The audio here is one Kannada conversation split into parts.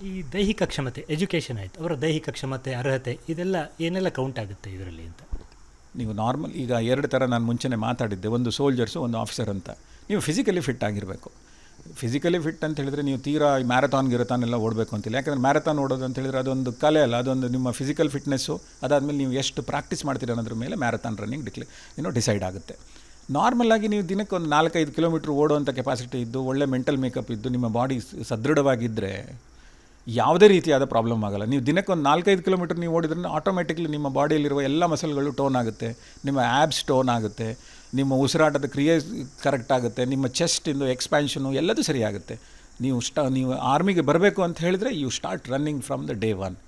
ಈ ದೈಹಿಕ ಕ್ಷಮತೆ ಎಜುಕೇಷನ್ ಆಯಿತು, ಅವರ ದೈಹಿಕ ಕ್ಷಮತೆ ಅರ್ಹತೆ ಇದೆಲ್ಲ ಏನೆಲ್ಲ ಕೌಂಟ್ ಆಗುತ್ತೆ ಇದರಲ್ಲಿ ಅಂತ? ನೀವು ನಾರ್ಮಲ್ ಈಗ ಎರಡು ಥರ ನಾನು ಮುಂಚೆನೇ ಮಾತಾಡಿದ್ದೆ, ಒಂದು ಸೋಲ್ಜರ್ಸು ಒಂದು ಆಫೀಸರ್ ಅಂತ. ನೀವು ಫಿಸಿಕಲಿ ಫಿಟ್ ಆಗಿರಬೇಕು. ಫಿಸಿಕಲಿ ಫಿಟ್ ಅಂತ ಹೇಳಿದರೆ ನೀವು ತೀರಾ ಮ್ಯಾರಥಾನ್ ಗಿರಥಾನ್ ಓಡಬೇಕು ಅಂತಿಲ್ಲ. ಯಾಕಂದರೆ ಮ್ಯಾರಥಾನ್ ಓಡೋದು ಅಂತ ಹೇಳಿದರೆ ಅದೊಂದು ಕಲೆ ಅಲ್ಲ, ಅದೊಂದು ನಿಮ್ಮ ಫಿಸಿಕಲ್ ಫಿಟ್ನೆಸ್ಸು. ಅದಾದಮೇಲೆ ನೀವು ಎಷ್ಟು ಪ್ರಾಕ್ಟೀಸ್ ಮಾಡ್ತೀರ ಅನ್ನೋದ್ರ ಮೇಲೆ ಮ್ಯಾರಥಾನ್ ರನ್ನಿಂಗ್ ಡಿಸೈಡ್ ಆಗುತ್ತೆ. ನಾರ್ಮಲಾಗಿ ನೀವು ದಿನಕ್ಕೆ ಒಂದು 4-5 ಕಿಲೋಮೀಟ್ರ್ ಓಡುವಂಥ ಕೆಪಾಸಿಟಿ ಇದ್ದು, ಒಳ್ಳೆ ಮೆಂಟಲ್ ಮೇಕಪ್ ಇದ್ದು, ನಿಮ್ಮ ಬಾಡಿ ಸದೃಢವಾಗಿದ್ದರೆ ಯಾವುದೇ ರೀತಿಯಾದ ಪ್ರಾಬ್ಲಮ್ ಆಗೋಲ್ಲ. ನೀವು ದಿನಕ್ಕೆ ಒಂದು 4-5 ಕಿಲೋಮೀಟ್ರ್ ನೀವು ಓಡಿದ್ರೆ ಆಟೋಮೆಟಿಕ್ಲಿ ನಿಮ್ಮ ಬಾಡಿಯಲ್ಲಿರುವ ಎಲ್ಲ ಮಸಲ್ಗಳು ಟೋನ್ ಆಗುತ್ತೆ, ನಿಮ್ಮ ಆ್ಯಬ್ಸ್ ಟೋನ್ ಆಗುತ್ತೆ, ನಿಮ್ಮ ಉಸಿರಾಟದ ಕ್ರಿಯೆ ಕರೆಕ್ಟ್ ಆಗುತ್ತೆ, ನಿಮ್ಮ ಚೆಸ್ಟಿಂದು ಎಕ್ಸ್ಪ್ಯಾನ್ಷನು ಎಲ್ಲದೂ ಸರಿಯಾಗುತ್ತೆ. ನೀವು ಆರ್ಮಿಗೆ ಬರಬೇಕು ಅಂತ ಹೇಳಿದರೆ you start running from the day 1.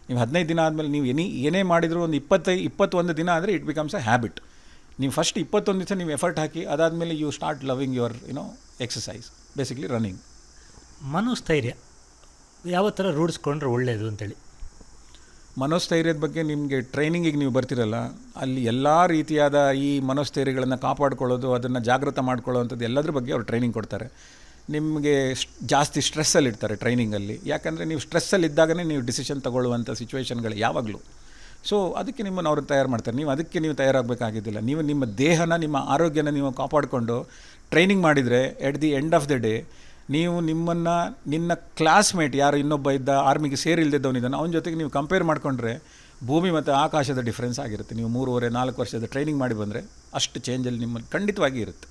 ನೀವು 15 ದಿನ ಆದಮೇಲೆ ನೀವು ಏನೇ ಮಾಡಿದರೂ ಒಂದು 21 ದಿನ ಆದರೆ ಇಟ್ ಬಿಕಮ್ಸ್ ಅ ಹ್ಯಾಬಿಟ್. ನೀವು ಫಸ್ಟ್ 21 ದಿವಸ ನೀವು ಎಫರ್ಟ್ ಹಾಕಿ, ಅದಾದಮೇಲೆ you start loving your exercise, basically running. ಮನೋಸ್ಥೈರ್ಯ ಯಾವ ಥರ ರೂಢಿಸ್ಕೊಂಡ್ರೆ ಒಳ್ಳೆಯದು ಅಂತೇಳಿ? ಮನೋಸ್ಥೈರ್ಯದ ಬಗ್ಗೆ ನಿಮಗೆ ಟ್ರೈನಿಂಗಿಗೆ ನೀವು ಬರ್ತಿರಲ್ಲ, ಅಲ್ಲಿ ಎಲ್ಲ ರೀತಿಯಾದ ಈ ಮನೋಸ್ಥೈರ್ಯಗಳನ್ನು ಕಾಪಾಡ್ಕೊಳ್ಳೋದು, ಅದನ್ನು ಜಾಗೃತ ಮಾಡ್ಕೊಳ್ಳೋವಂಥದ್ದು ಎಲ್ಲದ್ರ ಬಗ್ಗೆ ಅವ್ರು ಟ್ರೈನಿಂಗ್ ಕೊಡ್ತಾರೆ. ನಿಮಗೆ ಜಾಸ್ತಿ ಸ್ಟ್ರೆಸ್ಸಲ್ಲಿರ್ತಾರೆ ಟ್ರೈನಿಂಗಲ್ಲಿ. ಯಾಕಂದರೆ ನೀವು ಸ್ಟ್ರೆಸ್ಸಲ್ಲಿದ್ದಾಗಲೇ ನೀವು ಡಿಸಿಷನ್ ತೊಗೊಳ್ಳುವಂಥ ಸಿಚುವೇಷನ್ಗಳು ಯಾವಾಗಲೂ. ಸೊ ಅದಕ್ಕೆ ನಿಮ್ಮನ್ನು ಅವರು ತಯಾರು ಮಾಡ್ತಾರೆ. ನೀವು ತಯಾರಾಗಬೇಕಾಗಿದ್ದಿಲ್ಲ. ನೀವು ನಿಮ್ಮ ದೇಹನ, ನಿಮ್ಮ ಆರೋಗ್ಯನ ನೀವು ಕಾಪಾಡಿಕೊಂಡು ಟ್ರೈನಿಂಗ್ ಮಾಡಿದರೆ at the end of the day ನೀವು ನಿನ್ನ ಕ್ಲಾಸ್ಮೇಟ್ ಯಾರು ಇನ್ನೊಬ್ಬ ಇದ್ದ ಆರ್ಮಿಗೆ ಸೇರಿಲ್ದಿದ್ದವನಿದ್ದಾನೆ ಅವನ ಜೊತೆಗೆ ನೀವು ಕಂಪೇರ್ ಮಾಡಿಕೊಂಡ್ರೆ ಭೂಮಿ ಮತ್ತು ಆಕಾಶದ ಡಿಫ್ರೆನ್ಸ್ ಆಗಿರುತ್ತೆ. ನೀವು 3-4 ವರ್ಷದ ಟ್ರೈನಿಂಗ್ ಮಾಡಿ ಬಂದರೆ ಅಷ್ಟು ಚೇಂಜಲ್ಲಿ ನಿಮ್ಮಲ್ಲಿ ಖಂಡಿತವಾಗಿ ಇರುತ್ತೆ.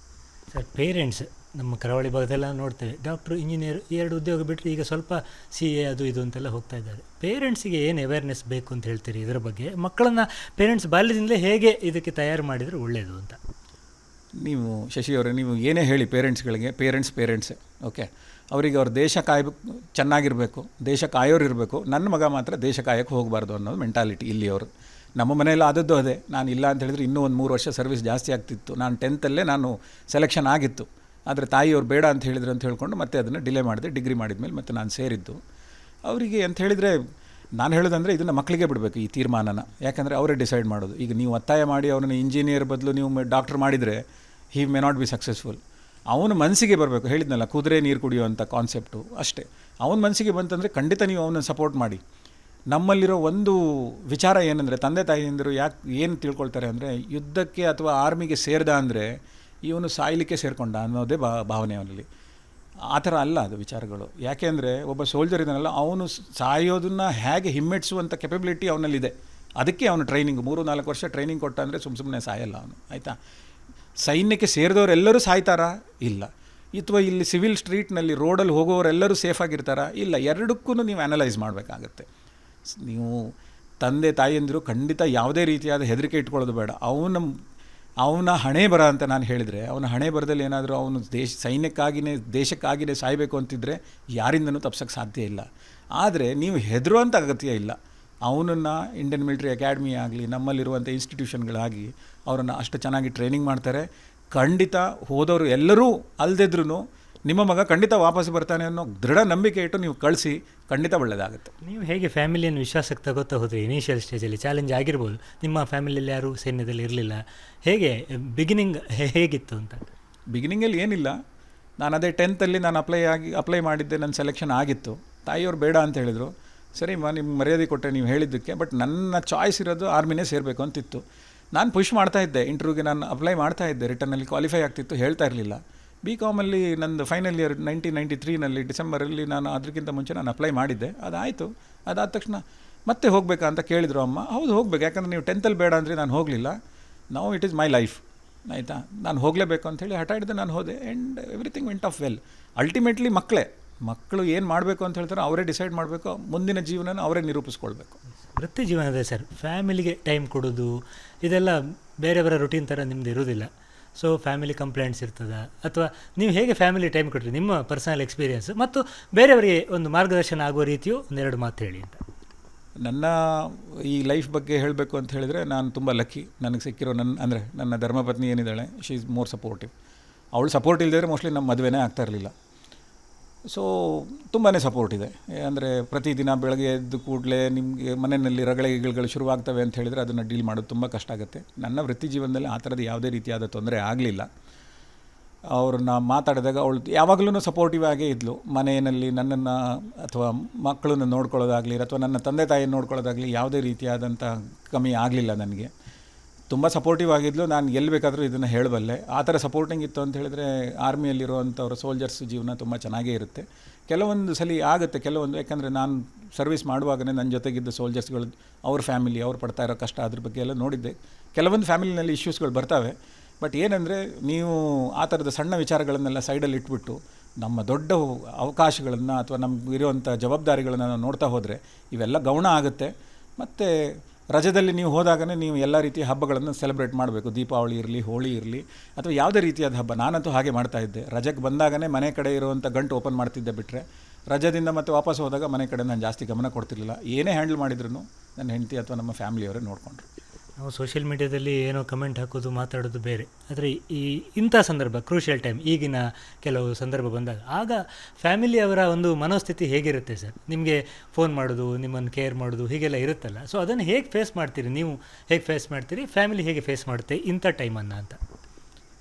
ಸರ್, ಪೇರೆಂಟ್ಸ್ ನಮ್ಮ ಕರಾವಳಿ ಭಾಗದೆಲ್ಲ ನೋಡ್ತೇವೆ, ಡಾಕ್ಟ್ರು, ಇಂಜಿನಿಯರ್ 2 ಉದ್ಯೋಗ ಬಿಟ್ಟರೆ ಈಗ ಸ್ವಲ್ಪ CA ಅದು ಇದು ಅಂತೆಲ್ಲ ಹೋಗ್ತಾ ಇದ್ದಾರೆ. ಪೇರೆಂಟ್ಸಿಗೆ ಏನು ಅವೇರ್ನೆಸ್ ಬೇಕು ಅಂತ ಹೇಳ್ತೀರಿ ಇದರ ಬಗ್ಗೆ? ಮಕ್ಕಳನ್ನು ಪೇರೆಂಟ್ಸ್ ಬಾಲ್ಯದಿಂದಲೇ ಹೇಗೆ ಇದಕ್ಕೆ ತಯಾರು ಮಾಡಿದರೆ ಒಳ್ಳೆಯದು ಅಂತ? ನೀವು ಶಶಿಯವರೇ, ನೀವು ಏನೇ ಹೇಳಿ ಪೇರೆಂಟ್ಸ್ಗಳಿಗೆ, ಪೇರೆಂಟ್ಸೇ ಓಕೆ. ಅವರಿಗೆ ಅವ್ರ ದೇಶ ಚೆನ್ನಾಗಿರಬೇಕು, ದೇಶ ಕಾಯೋರು ಇರಬೇಕು. ನನ್ನ ಮಗ ಮಾತ್ರ ದೇಶ ಕಾಯೋಕ್ಕೆ ಹೋಗಬಾರ್ದು ಅನ್ನೋದು ಮೆಂಟಾಲಿಟಿ ಇಲ್ಲಿಯವರು. ನಮ್ಮ ಮನೆಯಲ್ಲಿ ಆದದ್ದು ಅದೇ. ನಾನು ಇಲ್ಲ ಅಂತ ಹೇಳಿದ್ರೆ ಇನ್ನೂ ಒಂದು 3 ವರ್ಷ ಸರ್ವಿಸ್ ಜಾಸ್ತಿ ಆಗ್ತಿತ್ತು. ನಾನು 10th ನಾನು ಸೆಲೆಕ್ಷನ್ ಆಗಿತ್ತು. ಆದರೆ ತಾಯಿಯವ್ರು ಬೇಡ ಅಂತ ಹೇಳಿದ್ರು ಅಂತ ಹೇಳ್ಕೊಂಡು ಮತ್ತೆ ಅದನ್ನು ಡಿಲೇ ಮಾಡಿದೆ. ಡಿಗ್ರಿ ಮಾಡಿದ್ಮೇಲೆ ಮತ್ತೆ ನಾನು ಸೇರಿದ್ದು. ಅವರಿಗೆ ಅಂತ ಹೇಳಿದರೆ ನಾನು ಹೇಳೋದಂದರೆ ಇದನ್ನು ಮಕ್ಕಳಿಗೆ ಬಿಡಬೇಕು ಈ ತೀರ್ಮಾನನ. ಯಾಕಂದರೆ ಅವರೇ ಡಿಸೈಡ್ ಮಾಡೋದು. ಈಗ ನೀವು ಒತ್ತಾಯ ಮಾಡಿ ಅವನನ್ನು ಇಂಜಿನಿಯರ್ ಬದಲು ನೀವು ಡಾಕ್ಟರ್ ಮಾಡಿದರೆ ಹಿ ಮೇ ನಾಟ್ ಬಿ ಸಕ್ಸಸ್ಫುಲ್. ಅವನ ಮನಸ್ಸಿಗೆ ಬರಬೇಕು. ಹೇಳಿದ್ನಲ್ಲ, ಕುದುರೆ ನೀರು ಕುಡಿಯುವಂಥ ಕಾನ್ಸೆಪ್ಟು ಅಷ್ಟೇ. ಅವನ ಮನಸ್ಸಿಗೆ ಬಂತಂದರೆ ಖಂಡಿತ ನೀವು ಅವನನ್ನು ಸಪೋರ್ಟ್ ಮಾಡಿ. ನಮ್ಮಲ್ಲಿರೋ ಒಂದು ವಿಚಾರ ಏನಂದರೆ, ತಂದೆ ತಾಯಿಯಂದರು ಏನು ತಿಳ್ಕೊಳ್ತಾರೆ ಅಂದರೆ, ಯುದ್ಧಕ್ಕೆ ಅಥವಾ ಆರ್ಮಿಗೆ ಸೇರಿದ ಅಂದರೆ ಇವನು ಸಾಯಲಿಕ್ಕೆ ಸೇರಿಕೊಂಡ ಅನ್ನೋದೇ ಭಾವನೆ ಅವನಲ್ಲಿ. ಆ ಥರ ಅಲ್ಲ ಅದು ವಿಚಾರಗಳು. ಯಾಕೆ ಅಂದರೆ ಒಬ್ಬ ಸೋಲ್ಜರ್ ಇದನ್ನಲ್ಲ, ಅವನು ಸಾಯೋದನ್ನು ಹೇಗೆ ಹಿಮ್ಮೆಟ್ಟಿಸುವಂಥ ಕೆಪಬಿಲಿಟಿ ಅವನಲ್ಲಿದೆ. ಅದಕ್ಕೆ ಅವನು ಟ್ರೈನಿಂಗ್ 3-4 ವರ್ಷ ಟ್ರೈನಿಂಗ್ ಕೊಟ್ಟ ಅಂದರೆ ಸುಮ್ಮನೆ ಸಾಯಲ್ಲ ಅವನು, ಆಯಿತಾ. ಸೈನ್ಯಕ್ಕೆ ಸೇರಿದವರೆಲ್ಲರೂ ಸಾಯ್ತಾರಾ? ಇಲ್ಲ. ಅಥವಾ ಇಲ್ಲಿ ಸಿವಿಲ್ ಸ್ಟ್ರೀಟ್ನಲ್ಲಿ ರೋಡಲ್ಲಿ ಹೋಗೋರೆಲ್ಲರೂ ಸೇಫಾಗಿರ್ತಾರಾ? ಇಲ್ಲ. ಎರಡಕ್ಕೂ ನೀವು ಅನಲೈಸ್ ಮಾಡಬೇಕಾಗತ್ತೆ. ನೀವು ತಂದೆ ತಾಯಿಯಂದಿರು ಖಂಡಿತ ಯಾವುದೇ ರೀತಿಯಾದ ಹೆದರಿಕೆ ಇಟ್ಕೊಳ್ಳೋದು ಬೇಡ. ಅವನ ಹಣೆ ಬರ ಅಂತ ನಾನು ಹೇಳಿದರೆ, ಅವನ ಹಣೆ ಬರದಲ್ಲಿ ಏನಾದರೂ ಅವನು ದೇಶಕ್ಕಾಗಿಯೇ ಸಾಯಬೇಕು ಅಂತಿದ್ದರೆ ಯಾರಿಂದನೂ ತಪ್ಸೋಕ್ಕೆ ಸಾಧ್ಯ ಇಲ್ಲ. ಆದರೆ ನೀವು ಹೆದರುವಂಥ ಅಗತ್ಯ ಇಲ್ಲ. ಅವನನ್ನು ಇಂಡಿಯನ್ ಮಿಲಿಟರಿ ಅಕಾಡೆಮಿ ಆಗಲಿ, ನಮ್ಮಲ್ಲಿರುವಂಥ ಇನ್ಸ್ಟಿಟ್ಯೂಷನ್ಗಳಾಗಿ ಅವರನ್ನು ಅಷ್ಟು ಚೆನ್ನಾಗಿ ಟ್ರೈನಿಂಗ್ ಮಾಡ್ತಾರೆ. ಖಂಡಿತ ಹೋದವರು ಎಲ್ಲರೂ ಅಲ್ಲದಿದ್ರೂ ನಿಮ್ಮ ಮಗ ಖಂಡಿತ ವಾಪಸ್ ಬರ್ತಾನೆ ಅನ್ನೋ ದೃಢ ನಂಬಿಕೆ ಇಟ್ಟು ನೀವು ಕಳಿಸಿ, ಖಂಡಿತ ಒಳ್ಳೆಯದಾಗುತ್ತೆ. ನೀವು ಹೇಗೆ ಫ್ಯಾಮಿಲಿಯನ್ನು ವಿಶ್ವಾಸಕ್ಕೆ ತಗೋತಾ ಹೋದ್ರಿ? ಇನಿಷಿಯಲ್ ಸ್ಟೇಜಲ್ಲಿ ಚಾಲೆಂಜ್ ಆಗಿರ್ಬೋದು, ನಿಮ್ಮ ಫ್ಯಾಮಿಲಿಯಲ್ಲಿ ಯಾರೂ ಸೈನ್ಯದಲ್ಲಿ ಇರಲಿಲ್ಲ, ಹೇಗೆ ಬಿಗಿನಿಂಗ್ ಹೇಗಿತ್ತು ಅಂತ? ಬಿಗಿನಿಂಗಲ್ಲಿ ಏನಿಲ್ಲ, ನಾನು ಅದೇ 10th ನಾನು ಅಪ್ಲೈ ಮಾಡಿದ್ದೆ, ನನ್ನ ಸೆಲೆಕ್ಷನ್ ಆಗಿತ್ತು. ತಾಯಿಯವರು ಬೇಡ ಅಂತ ಹೇಳಿದರು. ಸರಿ ನಿಮ್ಗೆ ಮರ್ಯಾದೆ ಕೊಟ್ಟೆ ನೀವು ಹೇಳಿದ್ದಕ್ಕೆ, ಬಟ್ ನನ್ನ ಚಾಯ್ಸ್ ಇರೋದು ಆರ್ಮಿನೇ ಸೇರಬೇಕು ಅಂತಿತ್ತು. ನಾನು ಪುಷ್ ಮಾಡ್ತಾಯಿದ್ದೆ, ಇಂಟರ್ವ್ಯೂಗೆ ನಾನು ಅಪ್ಲೈ ಮಾಡ್ತಾಯಿದ್ದೆ, ರಿಟರ್ನಲ್ಲಿ ಕ್ವಾಲಿಫೈ ಆಗ್ತಿತ್ತು, ಹೇಳ್ತಾ ಇರಲಿಲ್ಲ. BCom ನಂದು ಫೈನಲ್ ಇಯರ್ 1993 ಡಿಸೆಂಬರಲ್ಲಿ ನಾನು ಅದಕ್ಕಿಂತ ಮುಂಚೆ ನಾನು ಅಪ್ಲೈ ಮಾಡಿದ್ದೆ. ಅದಾಯಿತು. ಅದಾದ ತಕ್ಷಣ ಮತ್ತೆ ಹೋಗಬೇಕಾ ಅಂತ ಕೇಳಿದರು ಅಮ್ಮ. ಹೌದು ಹೋಗಬೇಕು, ಯಾಕಂದರೆ ನೀವು 10th ಬೇಡ ಅಂದರೆ ನಾನು ಹೋಗಲಿಲ್ಲ. Now it is my life, ಆಯಿತಾ. ನಾನು ಹೋಗಲೇಬೇಕು ಅಂಥೇಳಿ ಹಠ ಹಿಡಿದು ನಾನು ಹೋದೆ. And everything vent of well. Ultimately ಮಕ್ಕಳು ಏನು ಮಾಡಬೇಕು ಅಂತ ಹೇಳ್ತಾರೆ ಅವರೇ ಡಿಸೈಡ್ ಮಾಡಬೇಕು. ಮುಂದಿನ ಜೀವನನ ಅವರೇ ನಿರೂಪಿಸ್ಕೊಳ್ಬೇಕು. ವೃತ್ತಿ ಜೀವನದ ಸರ್, ಫ್ಯಾಮಿಲಿಗೆ ಟೈಮ್ ಕೊಡೋದು ಇದೆಲ್ಲ ಬೇರೆಯವರ ರುಟೀನ್ ಥರ ನಿಮ್ಮದು ಇರೋದಿಲ್ಲ. ಸೊ ಫ್ಯಾಮಿಲಿ ಕಂಪ್ಲೇಂಟ್ಸ್ ಇರ್ತದೆ, ಅಥವಾ ನೀವು ಹೇಗೆ ಫ್ಯಾಮಿಲಿ ಟೈಮ್ ಕೊಟ್ಟರೆ ನಿಮ್ಮ ಪರ್ಸನಲ್ ಎಕ್ಸ್ಪೀರಿಯೆನ್ಸ್ ಮತ್ತು ಬೇರೆಯವರಿಗೆ ಒಂದು ಮಾರ್ಗದರ್ಶನ ಆಗುವ ರೀತಿಯು ಒಂದೆರಡು ಮಾತು ಹೇಳಿ ಅಂತ. ನನ್ನ ಈ ಲೈಫ್ ಬಗ್ಗೆ ಹೇಳಬೇಕು ಅಂತ ಹೇಳಿದರೆ, ನಾನು ತುಂಬ ಲಕ್ಕಿ. ನನಗೆ ಸಿಕ್ಕಿರೋ ನನ್ನ ಧರ್ಮಪತ್ನಿ ಏನಿದ್ದಾಳೆ, ಶಿ ಈಸ್ ಮೋರ್ ಸಪೋರ್ಟಿವ್. ಅವಳು ಸಪೋರ್ಟ್ ಇಲ್ಲದಿದ್ದರೆ ಮೋಸ್ಟ್ಲಿ ನಮ್ಮ ಮದುವೆನೇ ಆಗ್ತಾ ಇರಲಿಲ್ಲ. ಸೊ ತುಂಬಾ ಸಪೋರ್ಟ್ ಇದೆ. ಅಂದರೆ ಪ್ರತಿದಿನ ಬೆಳಗ್ಗೆ ಎದ್ದು ಕೂಡಲೇ ನಿಮಗೆ ಮನೆಯಲ್ಲಿ ರಗಳೆಗಳು ಶುರುವಾಗ್ತವೆ ಅಂತ ಹೇಳಿದರೆ ಅದನ್ನು ಡೀಲ್ ಮಾಡೋದು ತುಂಬ ಕಷ್ಟ ಆಗುತ್ತೆ. ನನ್ನ ವೃತ್ತಿ ಜೀವನದಲ್ಲಿ ಆ ಥರದ ಯಾವುದೇ ರೀತಿಯಾದ ತೊಂದರೆ ಆಗಲಿಲ್ಲ. ಅವ್ರನ್ನ ಮಾತಾಡಿದಾಗ ಅವಳು ಯಾವಾಗಲೂ ಸಪೋರ್ಟಿವ್ ಆಗೇ ಇದ್ಲು. ಮನೆಯಲ್ಲಿ ನನ್ನನ್ನು ಅಥವಾ ಮಕ್ಕಳನ್ನು ನೋಡ್ಕೊಳ್ಳೋದಾಗಲಿ ಅಥವಾ ನನ್ನ ತಂದೆ ತಾಯಿಯನ್ನು ನೋಡ್ಕೊಳ್ಳೋದಾಗಲಿ ಯಾವುದೇ ರೀತಿಯಾದಂಥ ಕಮ್ಮಿ ಆಗಲಿಲ್ಲ ನನಗೆ. ತುಂಬ ಸಪೋರ್ಟಿವ್ ಆಗಿದ್ಲು. ನಾನು ಎಲ್ಲಿ ಬೇಕಾದರೂ ಇದನ್ನು ಹೇಳಬಲ್ಲೆ. ಆ ಥರ ಸಪೋರ್ಟಿಂಗ್ ಇತ್ತು ಅಂತ ಹೇಳಿದ್ರೆ ಆರ್ಮಿಯಲ್ಲಿರುವಂಥವ್ರ ಸೋಲ್ಜರ್ಸ್ ಜೀವನ ತುಂಬ ಚೆನ್ನಾಗೇ ಇರುತ್ತೆ. ಕೆಲವೊಂದು ಸಲ ಆಗುತ್ತೆ, ಕೆಲವೊಂದು ಯಾಕಂದರೆ ನಾನು ಸರ್ವಿಸ್ ಮಾಡುವಾಗಲೇ ನನ್ನ ಜೊತೆಗಿದ್ದ ಸೋಲ್ಜರ್ಸ್ಗಳು ಅವ್ರ ಫ್ಯಾಮಿಲಿ ಅವ್ರು ಪಡ್ತಾ ಇರೋ ಕಷ್ಟ ಅದ್ರ ಬಗ್ಗೆ ಎಲ್ಲ ನೋಡಿದ್ದೆ. ಕೆಲವೊಂದು ಫ್ಯಾಮಿಲಿನಲ್ಲಿ ಇಶ್ಯೂಸ್ಗಳು ಬರ್ತವೆ. ಬಟ್ ಏನಂದರೆ ನೀವು ಆ ಥರದ ಸಣ್ಣ ವಿಚಾರಗಳನ್ನೆಲ್ಲ ಸೈಡಲ್ಲಿ ಇಟ್ಬಿಟ್ಟು ನಮ್ಮ ದೊಡ್ಡ ಅವಕಾಶಗಳನ್ನು ಅಥವಾ ನಮ್ಗೆ ಇರುವಂಥ ಜವಾಬ್ದಾರಿಗಳನ್ನು ನಾವು ನೋಡ್ತಾ ಹೋದರೆ ಇವೆಲ್ಲ ಗೌಣ ಆಗುತ್ತೆ. ಮತ್ತು ರಜದಲ್ಲಿ ನೀವು ಹೋದಾಗಲೇ ನೀವು ಎಲ್ಲ ರೀತಿಯ ಹಬ್ಬಗಳನ್ನು ಸೆಲೆಬ್ರೇಟ್ ಮಾಡಬೇಕು. ದೀಪಾವಳಿ ಇರಲಿ, ಹೋಳಿ ಇರಲಿ, ಅಥವಾ ಯಾವುದೇ ರೀತಿಯಾದ ಹಬ್ಬ. ನಾನಂತೂ ಹಾಗೆ ಮಾಡ್ತಾಯಿದ್ದೆ. ರಜೆಗೆ ಬಂದಾಗಲೇ ಮನೆ ಕಡೆ ಇರುವಂಥ ಗಂಟು ಓಪನ್ ಮಾಡ್ತಿದ್ದೆ. ಬಿಟ್ಟರೆ ರಜದಿಂದ ಮತ್ತೆ ವಾಪಸ್ ಹೋದಾಗ ಮನೆ ಕಡೆ ನಾನು ಜಾಸ್ತಿ ಗಮನ ಕೊಡ್ತಿರಲಿಲ್ಲ. ಏನೇ ಹ್ಯಾಂಡಲ್ ಮಾಡಿದ್ರು ನನ್ನ ಹೆಂಡತಿ ಅಥವಾ ನಮ್ಮ ಫ್ಯಾಮಿಲಿಯವರೇ ನೋಡಿಕೊಂಡ್ರು. ನಾವು ಸೋಷಿಯಲ್ ಮೀಡ್ಯಾದಲ್ಲಿ ಏನೋ ಕಮೆಂಟ್ ಹಾಕೋದು, ಮಾತಾಡೋದು ಬೇರೆ. ಆದರೆ ಇಂಥ ಸಂದರ್ಭ, ಕ್ರೂಷಿಯಲ್ ಟೈಮ್, ಈಗಿನ ಕೆಲವು ಸಂದರ್ಭ ಬಂದಾಗ ಆಗ ಫ್ಯಾಮಿಲಿಯವರ ಒಂದು ಮನೋಸ್ಥಿತಿ ಹೇಗಿರುತ್ತೆ ಸರ್? ನಿಮಗೆ ಫೋನ್ ಮಾಡೋದು, ನಿಮ್ಮನ್ನು ಕೇರ್ ಮಾಡೋದು ಹೀಗೆಲ್ಲ ಇರುತ್ತಲ್ಲ. ಸೊ ಅದನ್ನು ಹೇಗೆ ಫೇಸ್ ಮಾಡ್ತೀರಿ? ನೀವು ಹೇಗೆ ಫೇಸ್ ಮಾಡ್ತೀರಿ? ಫ್ಯಾಮಿಲಿ ಹೇಗೆ ಫೇಸ್ ಮಾಡುತ್ತೆ ಇಂಥ ಟೈಮನ್ನು ಅಂತ?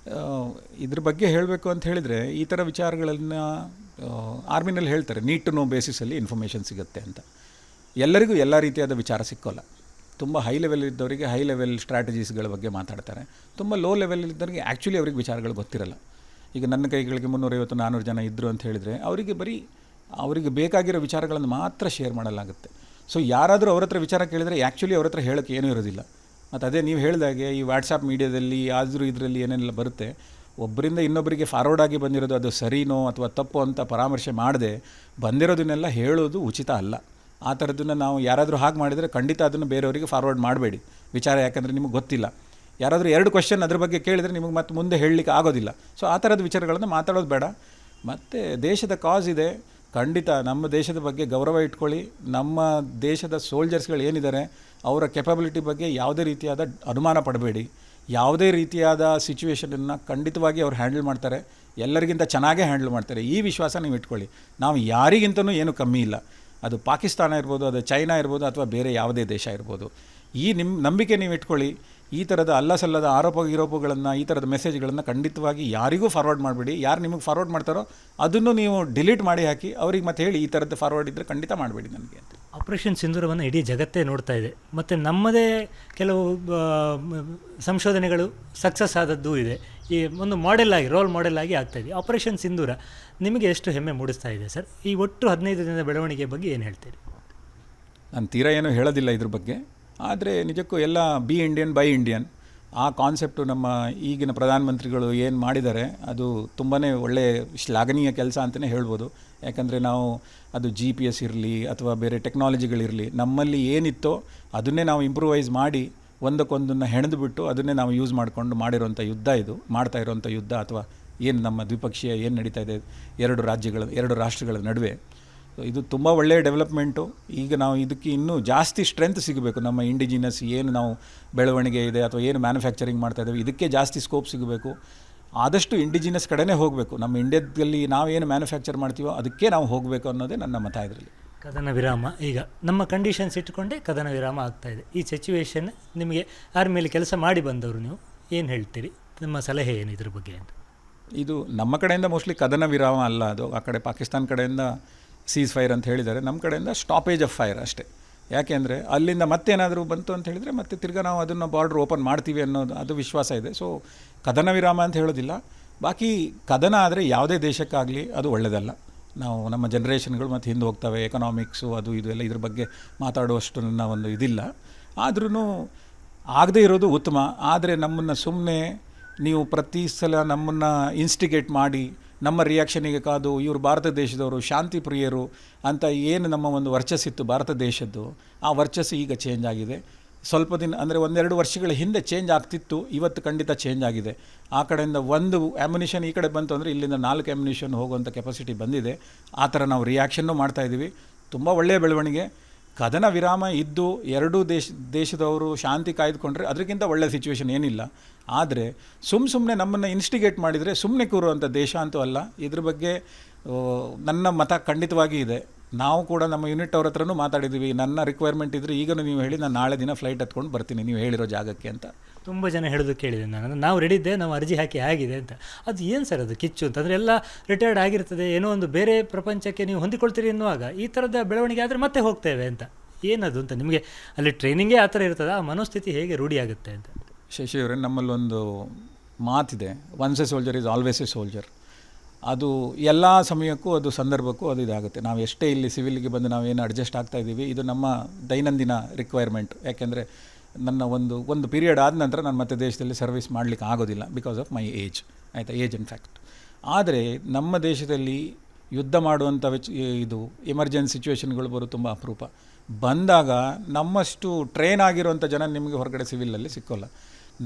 ಇದ್ರ ಬಗ್ಗೆ ಹೇಳಬೇಕು ಅಂತ ಹೇಳಿದರೆ, ಈ ಥರ ವಿಚಾರಗಳನ್ನು ಆರ್ಮಿನಲ್ಲಿ ಹೇಳ್ತಾರೆ, ನೀಡ್ ಟು ನೋ ಬೇಸಿಸಲ್ಲಿ ಇನ್ಫಾರ್ಮೇಷನ್ ಸಿಗುತ್ತೆ ಅಂತ. ಎಲ್ಲರಿಗೂ ಎಲ್ಲ ರೀತಿಯಾದ ವಿಚಾರ ಸಿಕ್ಕೋಲ್ಲ. ತುಂಬ ಹೈ ಲೆವೆಲ್ ಇದ್ದವರಿಗೆ ಹೈ ಲೆವೆಲ್ ಸ್ಟ್ರಾಟಜೀಸ್ಗಳ ಬಗ್ಗೆ ಮಾತಾಡ್ತಾರೆ. ತುಂಬ ಲೋ ಲೆವೆಲ್ ಇದ್ದವರಿಗೆ ಆ್ಯಕ್ಚುಲಿ ಅವ್ರಿಗೆ ವಿಚಾರಗಳು ಗೊತ್ತಿರಲ್ಲ. ಈಗ ನನ್ನ ಕೈಗಳಿಗೆ 350-400 ಜನ ಇದ್ದರು ಅಂತ ಹೇಳಿದರೆ ಅವರಿಗೆ ಬೇಕಾಗಿರೋ ವಿಚಾರಗಳನ್ನು ಮಾತ್ರ ಶೇರ್ ಮಾಡಲಾಗುತ್ತೆ. ಸೊ ಯಾರಾದರೂ ಅವ್ರ ಹತ್ರ ವಿಚಾರ ಕೇಳಿದರೆ ಆ್ಯಕ್ಚುಲಿ ಅವ್ರ ಹತ್ರ ಹೇಳೋಕ್ಕೆ ಏನೂ ಇರೋದಿಲ್ಲ. ಮತ್ತು ಅದೇ ನೀವು ಹೇಳಿದಾಗೆ ಈ ವಾಟ್ಸಪ್ ಮೀಡಿಯಾದಲ್ಲಿ ಆದರೂ ಇದರಲ್ಲಿ ಏನೆಲ್ಲ ಬರುತ್ತೆ, ಒಬ್ಬರಿಂದ ಇನ್ನೊಬ್ಬರಿಗೆ ಫಾರ್ವರ್ಡ್ ಆಗಿ ಬಂದಿರೋದು ಅದು ಸರಿನೋ ಅಥವಾ ತಪ್ಪು ಅಂತ ಪರಾಮರ್ಶೆ ಮಾಡದೆ ಬಂದಿರೋದನ್ನೆಲ್ಲ ಹೇಳೋದು ಉಚಿತ ಅಲ್ಲ. ಆ ಥರದನ್ನು ನಾವು ಯಾರಾದರೂ ಹಾಗೆ ಮಾಡಿದರೆ ಖಂಡಿತ ಅದನ್ನು ಬೇರೆಯವರಿಗೆ ಫಾರ್ವರ್ಡ್ ಮಾಡಬೇಡಿ ವಿಚಾರ. ಯಾಕಂದರೆ ನಿಮಗೆ ಗೊತ್ತಿಲ್ಲ. ಯಾರಾದರೂ 2 ಕ್ವೆಶ್ಚನ್ ಅದ್ರ ಬಗ್ಗೆ ಕೇಳಿದರೆ ನಿಮಗೆ ಮತ್ತೆ ಮುಂದೆ ಹೇಳಲಿಕ್ಕೆ ಆಗೋದಿಲ್ಲ. ಸೊ ಆ ಥರದ ವಿಚಾರಗಳನ್ನು ಮಾತಾಡೋದು ಬೇಡ. ಮತ್ತು ದೇಶದ ಕಾಸ್ ಇದೆ, ಖಂಡಿತ ನಮ್ಮ ದೇಶದ ಬಗ್ಗೆ ಗೌರವ ಇಟ್ಕೊಳ್ಳಿ. ನಮ್ಮ ದೇಶದ ಸೋಲ್ಜರ್ಸ್ಗಳು ಏನಿದ್ದಾರೆ ಅವರ ಕೆಪಬಿಲಿಟಿ ಬಗ್ಗೆ ಯಾವುದೇ ರೀತಿಯಾದ ಅನುಮಾನ ಪಡಬೇಡಿ. ಯಾವುದೇ ರೀತಿಯಾದ ಸಿಚುವೇಷನನ್ನು ಖಂಡಿತವಾಗಿ ಅವ್ರು ಹ್ಯಾಂಡಲ್ ಮಾಡ್ತಾರೆ, ಎಲ್ಲರಿಗಿಂತ ಚೆನ್ನಾಗೇ ಹ್ಯಾಂಡಲ್ ಮಾಡ್ತಾರೆ. ಈ ವಿಶ್ವಾಸ ನೀವು ಇಟ್ಕೊಳ್ಳಿ. ನಾವು ಯಾರಿಗಿಂತನೂ ಏನು ಕಮ್ಮಿ ಇಲ್ಲ. ಅದು ಪಾಕಿಸ್ತಾನ ಇರ್ಬೋದು, ಅದು ಚೈನಾ ಇರ್ಬೋದು, ಅಥವಾ ಬೇರೆ ಯಾವುದೇ ದೇಶ ಇರ್ಬೋದು. ಈ ನಂಬಿಕೆ ನೀವು ಇಟ್ಕೊಳ್ಳಿ. ಈ ಥರದ ಅಲ್ಲಸಲ್ಲದ ಗಿರೋಪಗಳನ್ನು, ಈ ಥರದ ಮೆಸೇಜ್ಗಳನ್ನು ಖಂಡಿತವಾಗಿ ಯಾರಿಗೂ ಫಾರ್ವರ್ಡ್ ಮಾಡಬೇಡಿ. ಯಾರು ನಿಮಗೆ ಫಾರ್ವರ್ಡ್ ಮಾಡ್ತಾರೋ ಅದನ್ನು ನೀವು ಡಿಲೀಟ್ ಮಾಡಿ ಹಾಕಿ ಅವ್ರಿಗೆ ಮತ್ತೆ ಹೇಳಿ ಈ ಥರದ್ದು ಫಾರ್ವರ್ಡ್ ಇದ್ದರೆ ಖಂಡಿತ ಮಾಡಬೇಡಿ ನನಗೆ ಅಂತ. ಆಪರೇಷನ್ ಸಿಂಧೂರವನ್ನು ಇಡೀ ಜಗತ್ತೇ ನೋಡ್ತಾ ಇದೆ. ಮತ್ತು ನಮ್ಮದೇ ಕೆಲವು ಸಂಶೋಧನೆಗಳು ಸಕ್ಸಸ್ ಆದದ್ದು ಇದೆ. ಈ ಒಂದು ರೋಲ್ ಮಾಡೆಲ್ ಆಗಿ ಆಗ್ತಾಯಿದೆ. ಆಪರೇಷನ್ ಸಿಂಧೂರ ನಿಮಗೆ ಎಷ್ಟು ಹೆಮ್ಮೆ ಮೂಡಿಸ್ತಾ ಇದೆ ಸರ್? ಈ ಒಟ್ಟು 15 ದಿನದ ಬೆಳವಣಿಗೆ ಬಗ್ಗೆ ಏನು ಹೇಳ್ತೀರಿ? ನಾನು ತೀರಾ ಏನೂ ಹೇಳೋದಿಲ್ಲ ಇದ್ರ ಬಗ್ಗೆ. ಆದರೆ ನಿಜಕ್ಕೂ ಎಲ್ಲ ಬಿ ಇಂಡಿಯನ್ ಬೈ ಇಂಡಿಯನ್ ಆ ಕಾನ್ಸೆಪ್ಟು ನಮ್ಮ ಈಗಿನ ಪ್ರಧಾನಮಂತ್ರಿಗಳು ಏನು ಮಾಡಿದ್ದಾರೆ ಅದು ತುಂಬಾ ಒಳ್ಳೆಯ ಶ್ಲಾಘನೀಯ ಕೆಲಸ ಅಂತಲೇ ಹೇಳ್ಬೋದು. ಯಾಕಂದರೆ ನಾವು ಅದು GPS ಇರಲಿ ಅಥವಾ ಬೇರೆ ಟೆಕ್ನಾಲಜಿಗಳಿರಲಿ, ನಮ್ಮಲ್ಲಿ ಏನಿತ್ತೋ ಅದನ್ನೇ ನಾವು ಇಂಪ್ರೂವೈಸ್ ಮಾಡಿ ಒಂದಕ್ಕೊಂದನ್ನು ಹೆಣೆದುಬಿಟ್ಟು ಅದನ್ನೇ ನಾವು ಯೂಸ್ ಮಾಡಿಕೊಂಡು ಮಾಡಿರೋಂಥ ಯುದ್ಧ ಇದು, ಮಾಡ್ತಾ ಇರೋವಂಥ ಯುದ್ಧ. ಅಥವಾ ಏನು ನಮ್ಮ ದ್ವಿಪಕ್ಷೀಯ ಏನು ನಡೀತಾ ಇದೆ 2 ರಾಷ್ಟ್ರಗಳ ನಡುವೆ, ಇದು ತುಂಬ ಒಳ್ಳೆಯ ಡೆವಲಪ್ಮೆಂಟು. ಈಗ ನಾವು ಇದಕ್ಕೆ ಇನ್ನೂ ಜಾಸ್ತಿ ಸ್ಟ್ರೆಂತ್ ಸಿಗಬೇಕು. ನಮ್ಮ ಇಂಡಿಜಿನಸ್ ಏನು ನಾವು ಬೆಳವಣಿಗೆ ಇದೆ ಅಥವಾ ಏನು ಮ್ಯಾನುಫ್ಯಾಕ್ಚರಿಂಗ್ ಮಾಡ್ತಾ ಇದ್ದೇವೆ ಇದಕ್ಕೆ ಜಾಸ್ತಿ ಸ್ಕೋಪ್ ಸಿಗಬೇಕು. ಆದಷ್ಟು ಇಂಡಿಜಿನಸ್ ಕಡೆನೇ ಹೋಗಬೇಕು. ನಮ್ಮ ಇಂಡಿಯಾದಲ್ಲಿ ನಾವೇನು ಮ್ಯಾನುಫ್ಯಾಕ್ಚರ್ ಮಾಡ್ತೀವೋ ಅದಕ್ಕೆ ನಾವು ಹೋಗಬೇಕು ಅನ್ನೋದೇ ನನ್ನ ಮತ ಇದರಲ್ಲಿ. ಕದನ ವಿರಾಮ, ಈಗ ನಮ್ಮ ಕಂಡೀಷನ್ಸ್ ಇಟ್ಟುಕೊಂಡೇ ಕದನ ವಿರಾಮ ಆಗ್ತಾಯಿದೆ. ಈ ಸಿಚುವೇಶನ್ ನಿಮಗೆ ಆರ್ಮಿಯಲ್ಲಿ ಕೆಲಸ ಮಾಡಿ ಬಂದವರು, ನೀವು ಏನು ಹೇಳ್ತೀರಿ? ನಿಮ್ಮ ಸಲಹೆ ಏನು ಇದ್ರ ಬಗ್ಗೆ ಅಂತ? ಇದು ನಮ್ಮ ಕಡೆಯಿಂದ ಮೋಸ್ಟ್ಲಿ ಕದನ ವಿರಾಮ ಅಲ್ಲ, ಅದು ಆ ಕಡೆ ಪಾಕಿಸ್ತಾನ ಕಡೆಯಿಂದ ಸೀಸ್ ಫೈರ್ ಅಂತ ಹೇಳಿದ್ದಾರೆ. ನಮ್ಮ ಕಡೆಯಿಂದ ಸ್ಟಾಪೇಜ್ ಆಫ್ ಫೈರ್ ಅಷ್ಟೇ. ಯಾಕೆಂದರೆ ಅಲ್ಲಿಂದ ಮತ್ತೇನಾದರೂ ಬಂತು ಅಂತ ಹೇಳಿದರೆ ಮತ್ತೆ ತಿರ್ಗಾ ನಾವು ಅದನ್ನು ಬಾರ್ಡ್ರ್ ಓಪನ್ ಮಾಡ್ತೀವಿ ಅನ್ನೋದು ಅದು ವಿಶ್ವಾಸ ಇದೆ. ಸೊ ಕದನ ವಿರಾಮ ಅಂತ ಹೇಳೋದಿಲ್ಲ. ಬಾಕಿ ಕದನ ಆದರೆ ಯಾವುದೇ ದೇಶಕ್ಕಾಗಲಿ ಅದು ಒಳ್ಳೆಯದಲ್ಲ. ನಾವು ನಮ್ಮ ಜನ್ರೇಷನ್ಗಳು ಮತ್ತು ಹಿಂದೆ ಹೋಗ್ತವೆ, ಎಕನಾಮಿಕ್ಸು ಅದು ಇದು ಎಲ್ಲ ಇದ್ರ ಬಗ್ಗೆ ಮಾತಾಡುವಷ್ಟು ನನ್ನ ಒಂದು ಇದಿಲ್ಲ. ಆದ್ರೂ ಆಗದೇ ಇರೋದು ಉತ್ತಮ. ಆದರೆ ನಮ್ಮನ್ನು ಸುಮ್ಮನೆ ನೀವು ಪ್ರತಿ ಸಲ ನಮ್ಮನ್ನು ಇನ್ಸ್ಟಿಗೇಟ್ ಮಾಡಿ ನಮ್ಮ ರಿಯಾಕ್ಷನಿಗೆ ಕಾದು ಇವರು ಭಾರತ ದೇಶದವರು ಶಾಂತಿ ಪ್ರಿಯರು ಅಂತ ಏನು ನಮ್ಮ ಒಂದು ವರ್ಚಸ್ಸಿತ್ತು ಭಾರತ ದೇಶದ್ದು, ಆ ವರ್ಚಸ್ಸು ಈಗ ಚೇಂಜ್ ಆಗಿದೆ. ಸ್ವಲ್ಪ ದಿನ ಅಂದರೆ 1-2 ವರ್ಷಗಳ ಹಿಂದೆ ಚೇಂಜ್ ಆಗ್ತಿತ್ತು, ಇವತ್ತು ಖಂಡಿತ ಚೇಂಜ್ ಆಗಿದೆ. ಆ ಕಡೆಯಿಂದ ಒಂದು ಆ್ಯಮ್ಯುನಿಷನ್ ಈ ಕಡೆ ಬಂತು ಅಂದರೆ ಇಲ್ಲಿಂದ 4 ಆ್ಯಮ್ಯುನಿಷನ್ ಹೋಗುವಂಥ ಕೆಪಾಸಿಟಿ ಬಂದಿದೆ. ಆ ಥರ ನಾವು ರಿಯಾಕ್ಷನ್ನು ಮಾಡ್ತಾಯಿದ್ದೀವಿ. ತುಂಬ ಒಳ್ಳೆಯ ಬೆಳವಣಿಗೆ. ಕದನ ವಿರಾಮ ಇದ್ದು 2 ದೇಶದವರು ಶಾಂತಿ ಕಾಯ್ದುಕೊಂಡ್ರೆ ಅದಕ್ಕಿಂತ ಒಳ್ಳೆಯ ಸಿಚುವೇಶನ್ ಏನಿಲ್ಲ. ಆದರೆ ಸುಮ್ಮನೆ ನಮ್ಮನ್ನು ಇನ್ಸ್ಟಿಗೇಟ್ ಮಾಡಿದರೆ ಸುಮ್ಮನೆ ಕೂರುವಂಥ ದೇಶ ಅಂತೂ ಅಲ್ಲ. ಇದ್ರ ಬಗ್ಗೆ ನನ್ನ ಮತ ಖಂಡಿತವಾಗಿ ಇದೆ. ನಾವು ಕೂಡ ನಮ್ಮ ಯೂನಿಟ್ ಅವ್ರ ಹತ್ರನೂ ಮಾತಾಡಿದ್ದೀವಿ, ನನ್ನ ರಿಕ್ವೈರ್ಮೆಂಟ್ ಇದ್ದರೆ ಈಗಲೂ ನೀವು ಹೇಳಿ ನಾನು ನಾಳೆ ದಿನ ಫ್ಲೈಟ್ ಹತ್ಕೊಂಡು ಬರ್ತೀನಿ ನೀವು ಹೇಳಿರೋ ಜಾಗಕ್ಕೆ ಅಂತ. ತುಂಬ ಜನ ಹೇಳೋದು ಕೇಳಿದೆ ನಾನು, ನಾವು ರೆಡಿ ಇದ್ದೆ, ನಾವು ಅರ್ಜಿ ಹಾಕಿ ಆಗಿದೆ ಅಂತ. ಅದು ಏನು ಸರ್ ಅದು ಕಿಚ್ಚು ಅಂತಂದರೆ ಎಲ್ಲ ರಿಟೈರ್ಡ್ ಆಗಿರ್ತದೆ, ಏನೋ ಒಂದು ಬೇರೆ ಪ್ರಪಂಚಕ್ಕೆ ನೀವು ಹೊಂದಿಕೊಳ್ತೀರಿ ಎನ್ನುವಾಗ ಈ ಥರದ ಬೆಳವಣಿಗೆ ಆದರೆ ಮತ್ತೆ ಹೋಗ್ತೇವೆ ಅಂತ. ಏನದು ಅಂತ ನಿಮಗೆ ಅಲ್ಲಿ ಟ್ರೈನಿಂಗೇ ಆ ಥರ ಇರ್ತದೆ, ಆ ಮನೋಸ್ಥಿತಿ ಹೇಗೆ ರೂಢಿ ಆಗುತ್ತೆ ಅಂತ? ಶಶಿ ಅವರೇ, ನಮ್ಮಲ್ಲೊಂದು ಮಾತಿದೆ, once A soldier is always A soldier. ಅದು ಎಲ್ಲ ಸಮಯಕ್ಕೂ ಅದು ಸಂದರ್ಭಕ್ಕೂ ಅದು ಇದಾಗುತ್ತೆ. ನಾವು ಎಷ್ಟೇ ಇಲ್ಲಿ ಸಿವಿಲ್ಗೆ ಬಂದು ನಾವೇನು ಅಡ್ಜಸ್ಟ್ ಆಗ್ತಾ ಇದ್ದೀವಿ, ಇದು ನಮ್ಮ ದೈನಂದಿನ ರಿಕ್ವೈರ್ಮೆಂಟ್. ಯಾಕೆಂದರೆ ನನ್ನ ಒಂದು ಪೀರಿಯಡ್ ಆದ ನಂತರ ನಾನು ಮತ್ತೆ ದೇಶದಲ್ಲಿ ಸರ್ವಿಸ್ ಮಾಡಲಿಕ್ಕೆ ಆಗೋದಿಲ್ಲ ಬಿಕಾಸ್ ಆಫ್ ಮೈ ಏಜ್, ಆಯಿತಾ, ಏಜ್ ಇನ್ ಫ್ಯಾಕ್ಟ್. ಆದರೆ ನಮ್ಮ ದೇಶದಲ್ಲಿ ಯುದ್ಧ ಮಾಡುವಂಥ ಇದು ಎಮರ್ಜೆನ್ಸಿ ಸಿಚುವೇಷನ್ಗಳು ಬರೋದು ತುಂಬ ಅಪರೂಪ. ಬಂದಾಗ ನಮ್ಮಷ್ಟು ಟ್ರೈನ್ ಆಗಿರುವಂಥ ಜನ ನಿಮಗೆ ಹೊರಗಡೆ ಸಿವಿಲಲ್ಲಿ ಸಿಕ್ಕೋಲ್ಲ.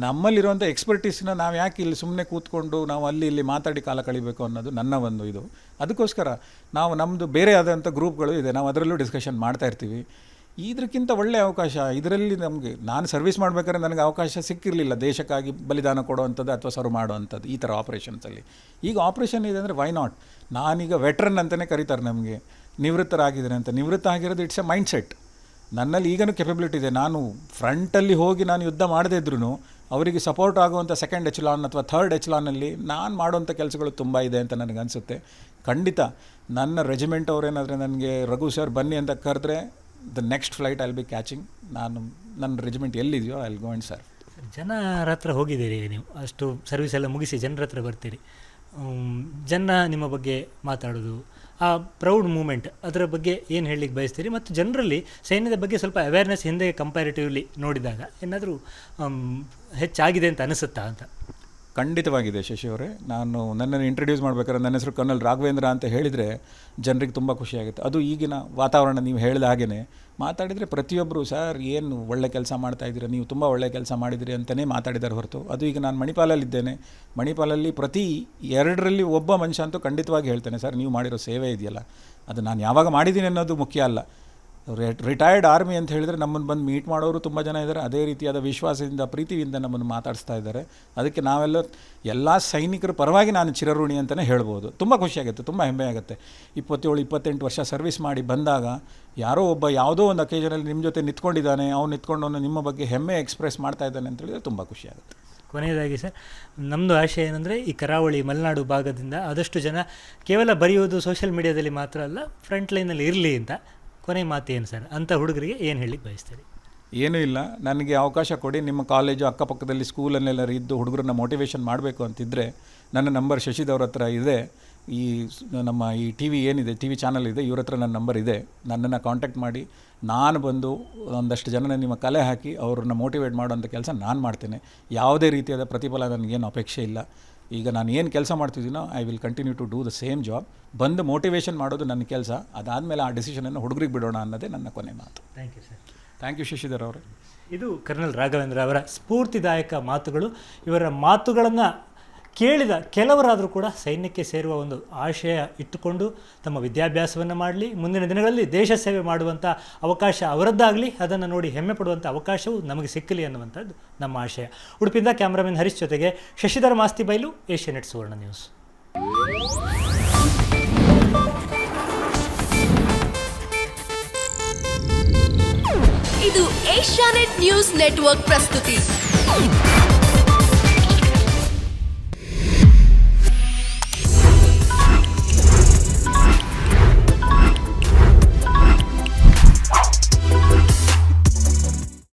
ನಮ್ಮಲ್ಲಿರುವಂಥ ಎಕ್ಸ್ಪರ್ಟೀಸ್ನ ನಾವು ಯಾಕೆ ಇಲ್ಲಿ ಸುಮ್ಮನೆ ಕೂತ್ಕೊಂಡು ನಾವು ಅಲ್ಲಿ ಇಲ್ಲಿ ಮಾತಾಡಿ ಕಾಲ ಕಳಿಬೇಕು ಅನ್ನೋದು ನನ್ನ ಒಂದು ಇದು. ಅದಕ್ಕೋಸ್ಕರ ನಾವು ನಮ್ಮದು ಬೇರೆ ಆದಂಥ ಗ್ರೂಪ್ಗಳು ಇದೆ, ನಾವು ಅದರಲ್ಲೂ ಡಿಸ್ಕಷನ್ ಮಾಡ್ತಾ ಇರ್ತೀವಿ. ಇದಕ್ಕಿಂತ ಒಳ್ಳೆಯ ಅವಕಾಶ ಇದರಲ್ಲಿ ನಮಗೆ, ನಾನು ಸರ್ವಿಸ್ ಮಾಡಬೇಕಾದ್ರೆ ನನಗೆ ಅವಕಾಶ ಸಿಕ್ಕಿರಲಿಲ್ಲ ದೇಶಕ್ಕಾಗಿ ಬಲಿದಾನ ಕೊಡುವಂಥದ್ದು ಅಥವಾ ಸರ್ವ್ ಮಾಡುವಂಥದ್ದು ಈ ಥರ ಆಪ್ರೇಷನ್ಸಲ್ಲಿ. ಈಗ ಆಪ್ರೇಷನ್ ಇದೆ ಅಂದರೆ ವೈ ನಾಟ್. ನಾನೀಗ ವೆಟ್ರನ್ ಅಂತಲೇ ಕರೀತಾರೆ ನಮಗೆ, ನಿವೃತ್ತರಾಗಿದ್ದೇನೆ ಅಂತ. ನಿವೃತ್ತ ಆಗಿರೋದು ಇಟ್ಸ್ ಎ ಮೈಂಡ್ ಸೆಟ್. ನನ್ನಲ್ಲಿ ಈಗಲೂ ಕೆಪಬಿಲಿಟಿ ಇದೆ. ನಾನು ಫ್ರಂಟಲ್ಲಿ ಹೋಗಿ ನಾನು ಯುದ್ಧ ಮಾಡದೇ ಇದ್ರೂ ಅವರಿಗೆ ಸಪೋರ್ಟ್ ಆಗುವಂಥ ಸೆಕೆಂಡ್ ಎಚ್ಲಾನ್ ಅಥವಾ ಥರ್ಡ್ ಎಚ್ಲಾನಲ್ಲಿ ನಾನು ಮಾಡುವಂಥ ಕೆಲಸಗಳು ತುಂಬ ಇದೆ ಅಂತ ನನಗನ್ಸುತ್ತೆ. ಖಂಡಿತ ನನ್ನ ರೆಜಿಮೆಂಟ್ ಅವರೇನಾದರೆ ನನಗೆ ರಘು ಸರ್ ಬನ್ನಿ ಅಂತ ಕರೆದ್ರೆ the next flight I will be catching. ನನ್ನ ರೆಜಿಮೆಂಟ್ ಎಲ್ಲಿದೆಯೋ I will go and serve. ಜನರ ಹತ್ರ ಹೋಗಿದ್ದೀರಿ ನೀವು, ಅಷ್ಟು ಸರ್ವಿಸ್ ಎಲ್ಲ ಮುಗಿಸಿ ಜನರ ಹತ್ರ ಬರ್ತೀರಿ, ಜನ ನಿಮ್ಮ ಬಗ್ಗೆ ಮಾತಾಡೋದು, ಆ ಪ್ರೌಡ್ ಮೂಮೆಂಟ್ ಅದರ ಬಗ್ಗೆ ಏನು ಹೇಳಲಿಕ್ಕೆ ಬಯಸ್ತೀರಿ? ಮತ್ತು ಜನರಲ್ಲಿ ಸೈನ್ಯದ ಬಗ್ಗೆ ಸ್ವಲ್ಪ ಅವೇರ್ನೆಸ್ ಹಿಂದೆ ಕಂಪ್ಯಾರಿಟಿವ್ಲಿ ನೋಡಿದಾಗ ಏನಾದರೂ ಹೆಚ್ಚಾಗಿದೆ ಅಂತ ಅನಿಸುತ್ತಾ ಅಂತ? ಖಂಡಿತವಾಗಿದೆ ಶಶಿ ಅವರೇ. ನನ್ನನ್ನು ಇಂಟ್ರಡ್ಯೂಸ್ ಮಾಡ್ಬೇಕಾದ್ರೆ ನನ್ನ ಹೆಸರು ಕರ್ನಲ್ ರಾಘವೇಂದ್ರ ಅಂತ ಹೇಳಿದರೆ ಜನರಿಗೆ ತುಂಬ ಖುಷಿಯಾಗುತ್ತೆ. ಅದು ಈಗಿನ ವಾತಾವರಣ ನೀವು ಹೇಳಿದ ಹಾಗೆಯೇ ಮಾತಾಡಿದರೆ ಪ್ರತಿಯೊಬ್ಬರು ಸರ್ ಏನು ಒಳ್ಳೆ ಕೆಲಸ ಮಾಡ್ತಾಯಿದ್ದೀರಾ, ನೀವು ತುಂಬ ಒಳ್ಳೆ ಕೆಲಸ ಮಾಡಿದಿರಿ ಅಂತಲೇ ಮಾತಾಡಿದ್ದಾರೆ ಹೊರತು. ಅದು ಈಗ ನಾನು ಮಣಿಪಾಲಲ್ಲಿದ್ದೇನೆ, ಮಣಿಪಾಲಲ್ಲಿ ಪ್ರತಿ 2ರಲ್ಲಿ ಒಬ್ಬ ಮನುಷ್ಯ ಅಂತೂ ಖಂಡಿತವಾಗಿ ಹೇಳ್ತೇನೆ ಸರ್ ನೀವು ಮಾಡಿರೋ ಸೇವೆ ಇದೆಯಲ್ಲ ಅದು ನಾನು ಯಾವಾಗ ಮಾಡಿದ್ದೀನಿ ಅನ್ನೋದು ಮುಖ್ಯ ಅಲ್ಲ. ರಿಟೈರ್ಡ್ ಆರ್ಮಿ ಅಂತ ಹೇಳಿದರೆ ನಮ್ಮನ್ನು ಬಂದು ಮೀಟ್ ಮಾಡೋರು ತುಂಬ ಜನ ಇದ್ದಾರೆ. ಅದೇ ರೀತಿಯಾದ ವಿಶ್ವಾಸದಿಂದ ಪ್ರೀತಿಯಿಂದ ನಮ್ಮನ್ನು ಮಾತಾಡಿಸ್ತಾ ಇದ್ದಾರೆ. ಅದಕ್ಕೆ ನಾವೆಲ್ಲ ಎಲ್ಲ ಸೈನಿಕರ ಪರವಾಗಿ ನಾನು ಚಿರಋಣಿ ಅಂತಲೇ ಹೇಳ್ಬೋದು. ತುಂಬ ಖುಷಿಯಾಗುತ್ತೆ, ತುಂಬ ಹೆಮ್ಮೆ ಆಗುತ್ತೆ. 27-28 ವರ್ಷ ಸರ್ವಿಸ್ ಮಾಡಿ ಬಂದಾಗ ಯಾರೋ ಒಬ್ಬ ಯಾವುದೋ ಒಂದು ಅಕೇಜನಲ್ಲಿ ನಿಮ್ಮ ಜೊತೆ ನಿಂತ್ಕೊಂಡಿದ್ದಾನೆ, ಅವ್ನು ನಿಂತ್ಕೊಂಡು ನಿಮ್ಮ ಬಗ್ಗೆ ಹೆಮ್ಮೆ ಎಕ್ಸ್ಪ್ರೆಸ್ ಮಾಡ್ತಾ ಇದ್ದಾನೆ ಅಂತ ಹೇಳಿದರೆ ತುಂಬ ಖುಷಿಯಾಗುತ್ತೆ. ಕೊನೆಯದಾಗಿ ಸರ್, ನಮ್ಮದು ಆಶಯ ಏನಂದರೆ ಈ ಕರಾವಳಿ ಮಲೆನಾಡು ಭಾಗದಿಂದ ಆದಷ್ಟು ಜನ ಕೇವಲ ಬರೆಯೋದು ಸೋಷಿಯಲ್ ಮೀಡಿಯಾದಲ್ಲಿ ಮಾತ್ರ ಅಲ್ಲ, ಫ್ರಂಟ್ ಲೈನಲ್ಲಿ ಇರಲಿ ಅಂತ. ಕೊನೆ ಮಾತು ಏನು ಸರ್, ಅಂಥ ಹುಡುಗರಿಗೆ ಏನು ಹೇಳಲಿಕ್ಕೆ ಬಯಸ್ತೀರಿ? ಏನೂ ಇಲ್ಲ, ನನಗೆ ಅವಕಾಶ ಕೊಡಿ. ನಿಮ್ಮ ಕಾಲೇಜು ಅಕ್ಕಪಕ್ಕದಲ್ಲಿ ಸ್ಕೂಲನ್ನೆಲ್ಲರೂ ಇದ್ದು ಹುಡುಗರನ್ನ ಮೋಟಿವೇಶನ್ ಮಾಡಬೇಕು ಅಂತಿದ್ದರೆ ನನ್ನ ನಂಬರ್ ಶಶಿದವ್ರ ಹತ್ರ ಇದೆ. ನಮ್ಮ ಈ ಟಿ.ವಿ ಏನಿದೆ, ಟಿ.ವಿ ಚಾನಲ್ ಇದೆ, ಇವ್ರ ಹತ್ರ ನನ್ನ ನಂಬರ್ ಇದೆ. ನನ್ನನ್ನು ಕಾಂಟ್ಯಾಕ್ಟ್ ಮಾಡಿ ನಾನು ಬಂದು ಒಂದಷ್ಟು ಜನನ ನಿಮ್ಮ ಕಲೆ ಹಾಕಿ ಅವ್ರನ್ನ ಮೋಟಿವೇಟ್ ಮಾಡೋಂಥ ಕೆಲಸ ನಾನು ಮಾಡ್ತೇನೆ. ಯಾವುದೇ ರೀತಿಯಾದ ಪ್ರತಿಫಲ ನನಗೇನು ಅಪೇಕ್ಷೆ ಇಲ್ಲ. ಈಗ ನಾನು ಏನು ಕೆಲಸ ಮಾಡ್ತಿದ್ದೀನೋ I will continue to do the same job. ಬಂದು ಮೋಟಿವೇಶನ್ ಮಾಡೋದು ನನ್ನ ಕೆಲಸ. ಅದಾದಮೇಲೆ ಆ ಡಿಸಿಷನನ್ನು ಹುಡುಗರಿಗೆ ಬಿಡೋಣ ಅನ್ನೋದೇ ನನ್ನ ಕೊನೆ ಮಾತು. Thank you sir. Thank you Shashidhar ಅವರೇ. ಇದು ಕರ್ನಲ್ ರಾಘವೇಂದ್ರ ಅವರ ಸ್ಫೂರ್ತಿದಾಯಕ ಮಾತುಗಳು. ಇವರ ಮಾತುಗಳನ್ನು ಕೇಳಿದ ಕೆಲವರಾದರೂ ಕೂಡ ಸೈನ್ಯಕ್ಕೆ ಸೇರುವ ಒಂದು ಆಶಯ ಇಟ್ಟುಕೊಂಡು ತಮ್ಮ ವಿದ್ಯಾಭ್ಯಾಸವನ್ನು ಮಾಡಲಿ, ಮುಂದಿನ ದಿನಗಳಲ್ಲಿ ದೇಶ ಸೇವೆ ಮಾಡುವಂಥ ಅವಕಾಶ ಅವರದ್ದಾಗಲಿ, ಅದನ್ನು ನೋಡಿ ಹೆಮ್ಮೆ ಪಡುವಂಥ ಅವಕಾಶವು ನಮಗೆ ಸಿಕ್ಕಲಿ ಅನ್ನುವಂಥದ್ದು ನಮ್ಮ ಆಶಯ. ಉಡುಪಿಯಿಂದ ಕ್ಯಾಮ್ರಾಮನ್ ಹರೀಶ್ ಜೊತೆಗೆ ಶಶಿಧರ್ ಮಾಸ್ತಿ ಬೈಲು, ಏಷ್ಯಾನೆಟ್ ಸುವರ್ಣ ನ್ಯೂಸ್. ಇದು ಏಷ್ಯಾನೆಟ್ ನ್ಯೂಸ್ ನೆಟ್ವರ್ಕ್ ಪ್ರಸ್ತುತಿ.